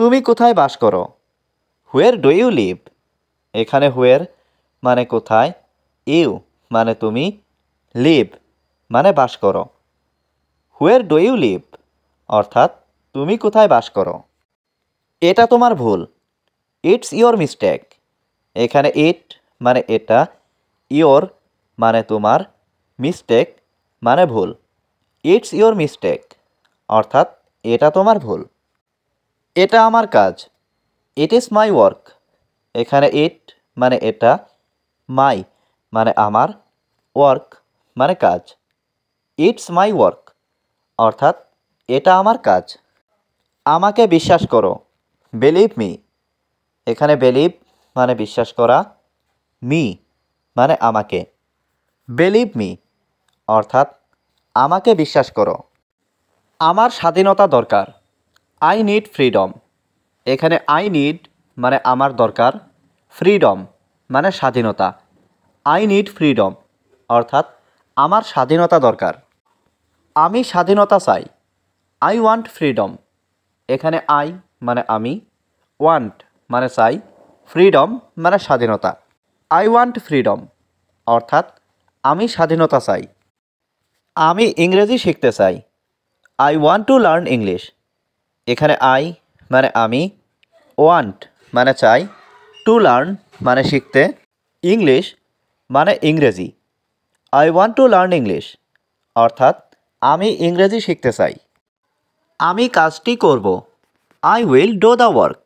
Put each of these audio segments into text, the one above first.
তুমি কোথায় বাস করো? Where do you live? এখানে হোয়ার মানে কোথায়, ইউ মানে তুমি, লিভ মানে বাস করো। হোয়ার ডু ইউ লিভ অর্থাৎ তুমি কোথায় বাস করো। এটা তোমার ভুল। It's your mistake. এখানে ইট মানে এটা, ইয়োর মানে তোমার, মিস্টেক মানে ভুল। ইটস ইয়োর মিস্টেক অর্থাৎ এটা তোমার ভুল। এটা আমার কাজ। It is my work. এখানে ইট মানে এটা, মাই মানে আমার, ওয়ার্ক মানে কাজ। ইটস মাই ওয়ার্ক অর্থাৎ এটা আমার কাজ। আমাকে বিশ্বাস করো। Believe me. এখানে বিলিভ মানে বিশ্বাস করা, মি মানে আমাকে। বিলিভ মি অর্থাৎ আমাকে বিশ্বাস করো। আমার স্বাধীনতা দরকার। I need freedom. এখানে আই নিড মানে আমার দরকার, ফ্রিডম মানে স্বাধীনতা। আই নিড ফ্রিডম অর্থাৎ আমার স্বাধীনতা দরকার। আমি স্বাধীনতা চাই। I want freedom. এখানে আই মানে আমি, ওয়ান্ট মানে চাই, ফ্রিডম মানে স্বাধীনতা। আই ওয়ান্ট ফ্রিডম অর্থাৎ আমি স্বাধীনতা চাই। আমি ইংরেজি শিখতে চাই। I want to learn English. এখানে আই মানে আমি, ওয়ান্ট মানে চাই, টু লার্ন মানে শিখতে, ইংলিশ মানে ইংরেজি। I want to learn English অর্থাৎ আমি ইংরেজি শিখতে চাই। আমি কাজটি করব। I will do the work.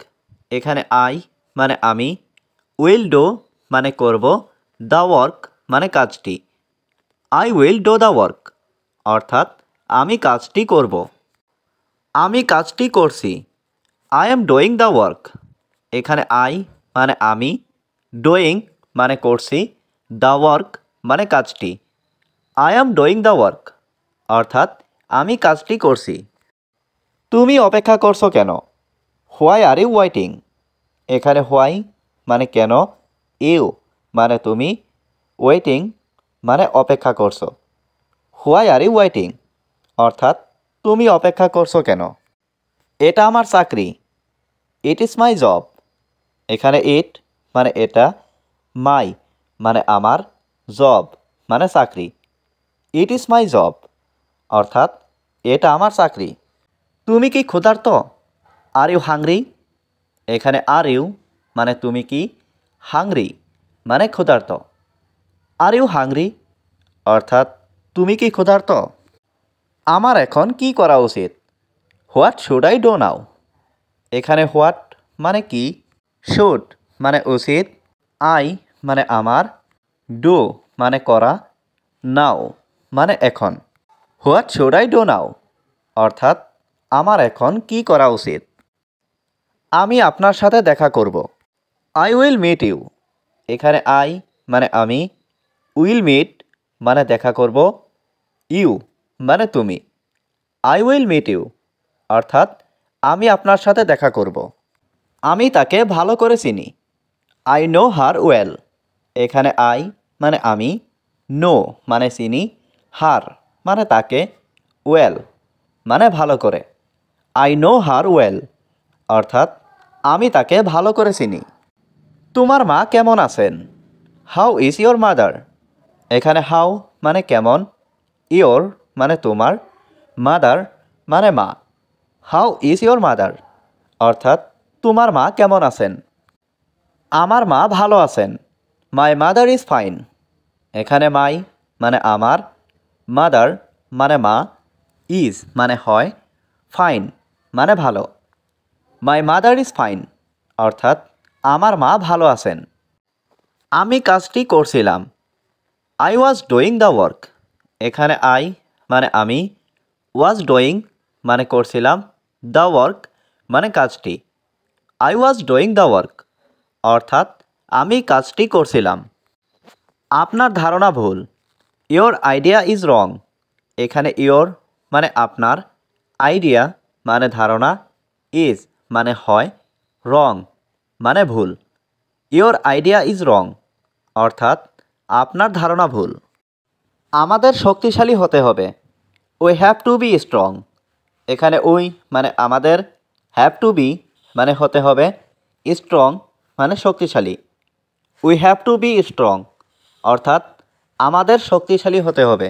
এখানে আই মানে আমি, উইল ডু মানে করব, দ্য ওয়ার্ক মানে কাজটি। I will do the work অর্থাৎ আমি কাজটি করব। আমি কাজটি করছি। I am doing the work. এখানে আই মানে আমি, ডুইং মানে করছি, দ্য ওয়ার্ক মানে কাজটি। I am doing the work অর্থাৎ আমি কাজটি করছি। তুমি অপেক্ষা করছো কেন? Why are you waiting? এখানে হোয়াই মানে কেন, ইউ মানে তুমি, ওয়েটিং মানে অপেক্ষা করছো। হোয়াই আর ইউ ওয়েটিং অর্থাৎ তুমি অপেক্ষা করছো কেন? এটা আমার চাকরি। It is my job. এখানে ইট মানে এটা, মাই মানে আমার, জব মানে চাকরি। ইট ইজ মাই জব অর্থাৎ এটা আমার চাকরি। তুমি কি ক্ষুধার্ত? Are you hungry? এখানে আর ইউ মানে তুমি কি, হাংরি মানে ক্ষুধার্ত। আর ইউ হাংরি অর্থাৎ তুমি কি ক্ষুধার্ত? আমার এখন কি করা উচিত? What should I do now? এখানে হোয়াট মানে কি, শুড মানে উচিত, আই মানে আমার, ডু মানে করা, নাও মানে এখন। What should I do now অর্থাৎ আমার এখন কি করা উচিত? আমি আপনার সাথে দেখা করব। I will meet you. এখানে আই মানে আমি, উইল মিট মানে দেখা করব, ইউ মানে তুমি। আই উইল মিট ইউ অর্থাৎ আমি আপনার সাথে দেখা করব। আমি তাকে ভালো করে চিনি। I know her well. এখানে আই মানে আমি, নো মানে চিনি, হার মানে তাকে, ওয়েল মানে ভালো করে। আই নো হার ওয়েল অর্থাৎ আমি তাকে ভালো করে চিনি। তোমার মা কেমন আছেন? How is your mother? এখানে হাউ মানে কেমন, ইয়োর মানে তোমার, মাদার মানে মা। হাউ ইজ ইয়োর মাদার অর্থাৎ তোমার মা কেমন আছেন? আমার মা ভালো আছেন। My mother is fine. এখানে মাই মানে আমার, মাদার মানে মা, ইজ মানে হয়, ফাইন মানে ভালো। মাই মাদার ইজ ফাইন অর্থাৎ আমার মা ভালো আছেন। আমি কাজটি করছিলাম। I was doing the work. এখানে আই মানে আমি, ওয়াজ ডুইং মানে করছিলাম, দ্য ওয়ার্ক মানে কাজটি। I was doing the work অর্থাৎ আমি কাজটি করছিলাম। আপনার ধারণা ভুল। Your idea is wrong. এখানে ইয়োর মানে আপনার, আইডিয়া মানে ধারণা, ইজ মানে হয়, রং মানে ভুল। ইয়োর আইডিয়া ইজ রং অর্থাৎ আপনার ধারণা ভুল। আমাদের শক্তিশালী হতে হবে। We have to be strong. এখানে উই মানে আমাদের, হ্যাভ টু বি মানে হতে হবে, স্ট্রং মানে শক্তিশালী। We have to be strong অর্থাৎ আমাদের শক্তিশালী হতে হবে।